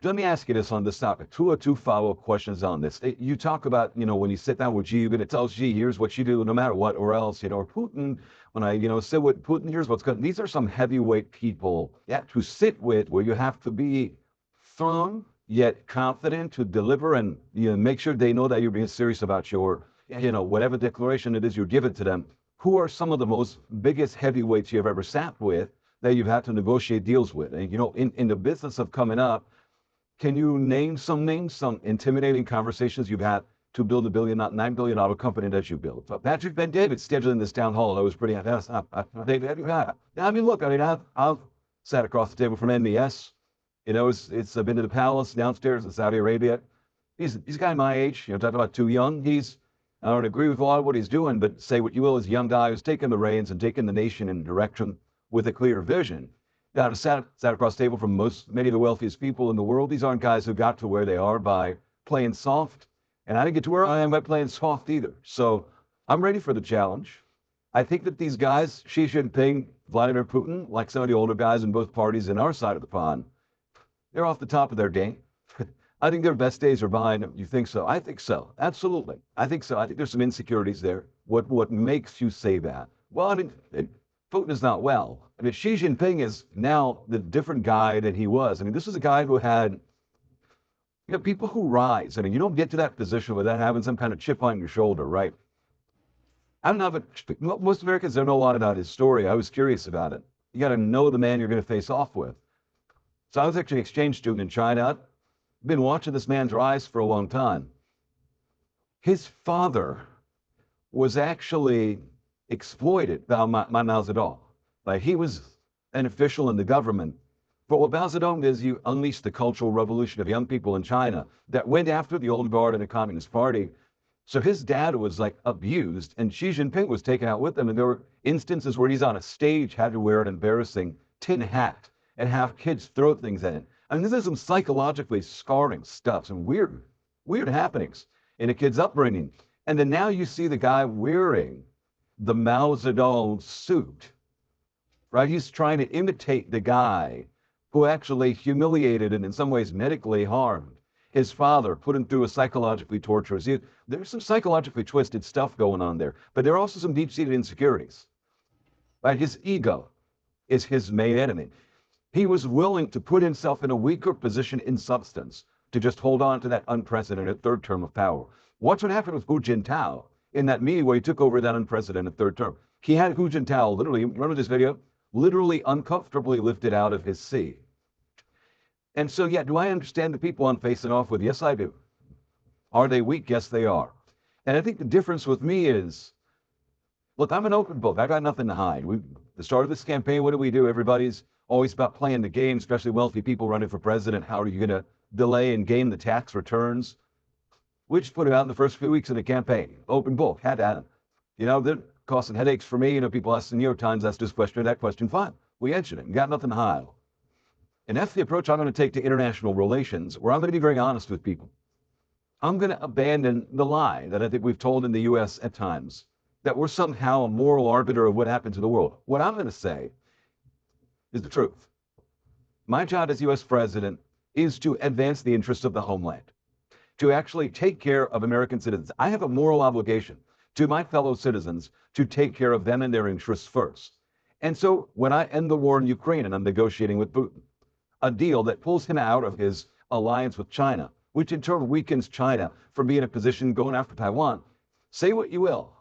Let me ask you this on this topic. Two or two follow-up questions on this. You talk about, when you sit down with Xi, you're going to tell Xi, here's what you do no matter what, or else, or Putin, when I, sit with Putin, here's what's good. These are some heavyweight people to sit with where you have to be firm yet confident to deliver and make sure they know that you're being serious about your, whatever declaration it is you're giving to them. Who are some of the most biggest heavyweights you've ever sat with that you've had to negotiate deals with? And, in the business of coming up, can you name some names, some intimidating conversations you've had to build a billion, not $9 billion company that you built? So Patrick Ben David scheduling this town hall. That was pretty fantastic. I mean, look, I've sat across the table from NBS. It's been to the palace downstairs in Saudi Arabia. He's a guy my age, talking about too young. I don't agree with a lot of what he's doing, but say what you will, he's a young guy who's taking the reins and taking the nation in a direction with a clear vision. Sat across the table from many of the wealthiest people in the world. These aren't guys who got to where they are by playing soft. And I didn't get to where I am by playing soft either. So I'm ready for the challenge. I think that these guys, Xi Jinping, Vladimir Putin, like some of the older guys in both parties in our side of the pond, they're off the top of their game. I think their best days are behind them. You think so? I think so. Absolutely. I think so. I think there's some insecurities there. What makes you say that? Well, I mean, Putin is not well. I mean, Xi Jinping is now the different guy that he was. I mean, this is a guy who had, people who rise. I mean, you don't get to that position without having some kind of chip on your shoulder, right? I don't know, but most Americans don't know a lot about his story. I was curious about it. You got to know the man you're going to face off with. So I was actually an exchange student in China. I've been watching this man's rise for a long time. His father was actually exploited by Mao Zedong. Like, he was an official in the government. But what Mao Zedong is, you unleashed the cultural revolution of young people in China that went after the old guard and the Communist Party. So his dad was like abused, and Xi Jinping was taken out with him. And there were instances where he's on a stage, had to wear an embarrassing tin hat and have kids throw things at it. I mean, this is some psychologically scarring stuff, some weird happenings in a kid's upbringing. And then now you see the guy wearing the Mao Zedong suit, right? He's trying to imitate the guy who actually humiliated and in some ways medically harmed his father, put him through a psychologically torturous youth. There's some psychologically twisted stuff going on there, but there are also some deep-seated insecurities. Right? His ego is his main enemy. He was willing to put himself in a weaker position in substance to just hold on to that unprecedented third term of power. Watch what happened with Hu Jintao in that meeting where he took over that unprecedented third term. He had Hu Jintao literally, remember this video? Literally uncomfortably lifted out of his seat. And so, yeah, do I understand the people I'm facing off with? Yes, I do. Are they weak? Yes, they are. And I think the difference with me is, look, I'm an open book. I got nothing to hide. The start of this campaign, what do we do? Everybody's always about playing the game, especially wealthy people running for president. How are you going to delay and game the tax returns? We just put it out in the first few weeks of the campaign. Open book, had at it. They're causing headaches for me. People ask the New York Times, ask this question or that question. Fine, we answered it. We got nothing to hide. And that's the approach I'm going to take to international relations, where I'm going to be very honest with people. I'm going to abandon the lie that I think we've told in the U.S. at times, that we're somehow a moral arbiter of what happens in the world. What I'm going to say is the truth. My job as U.S. president is to advance the interests of the homeland, to actually take care of American citizens. I have a moral obligation to my fellow citizens to take care of them and their interests first. And so when I end the war in Ukraine and I'm negotiating with Putin, a deal that pulls him out of his alliance with China, which in turn weakens China from being in a position going after Taiwan, say what you will.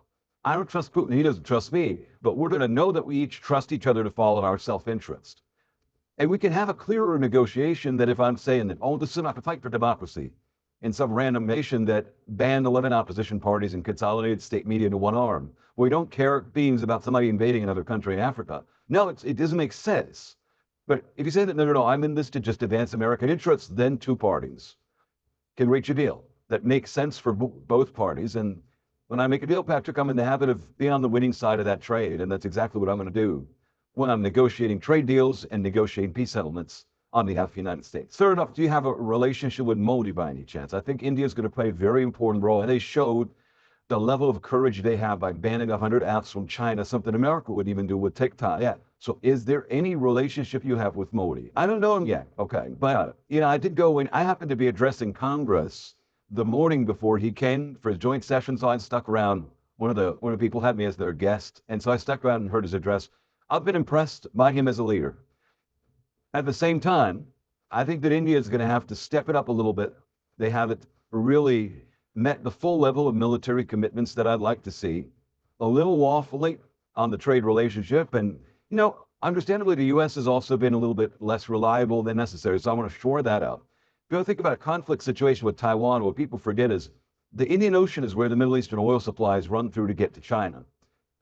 I don't trust Putin, he doesn't trust me, but we're going to know that we each trust each other to follow our self-interest. And we can have a clearer negotiation that if I'm saying that, this is not to fight for democracy in some random nation that banned 11 opposition parties and consolidated state media into one arm, where we don't care beans about somebody invading another country in Africa. No, it doesn't make sense. But if you say that, no, I'm in this to just advance American interests, then two parties can reach a deal that makes sense for both parties. And when I make a deal, Patrick, I'm in the habit of being on the winning side of that trade. And that's exactly what I'm going to do when I'm negotiating trade deals and negotiating peace settlements on behalf of the United States. Third off, do you have a relationship with Modi by any chance? I think India is going to play a very important role. And they showed the level of courage they have by banning 100 apps from China, something America would even do with TikTok. Yeah. So is there any relationship you have with Modi? I don't know him yet. Okay. But, I did go in. I happened to be addressing Congress the morning before he came for his joint session. So I stuck around. One of the people had me as their guest. And so I stuck around and heard his address. I've been impressed by him as a leader. At the same time, I think that India is going to have to step it up a little bit. They haven't really met the full level of military commitments that I'd like to see. A little waffly on the trade relationship. And, understandably, the U.S. has also been a little bit less reliable than necessary. So I want to shore that up. If you think about a conflict situation with Taiwan, what people forget is the Indian Ocean is where the Middle Eastern oil supplies run through to get to China.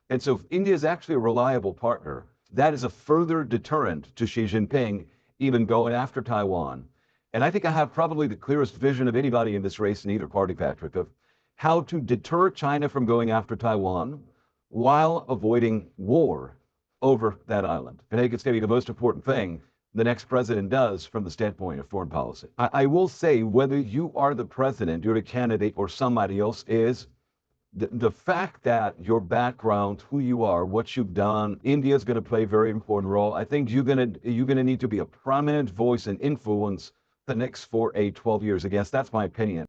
And so if India is actually a reliable partner, that is a further deterrent to Xi Jinping even going after Taiwan. And I think I have probably the clearest vision of anybody in this race in either party, Patrick, of how to deter China from going after Taiwan while avoiding war over that island. I think it's going to be the most important thing the next president does from the standpoint of foreign policy. I will say, whether you are the president, you're a candidate, or somebody else is, the fact that your background, who you are, what you've done, India is going to play a very important role. I think you're going to need to be a prominent voice and influence the next 4, 8, 12 years. I guess that's my opinion.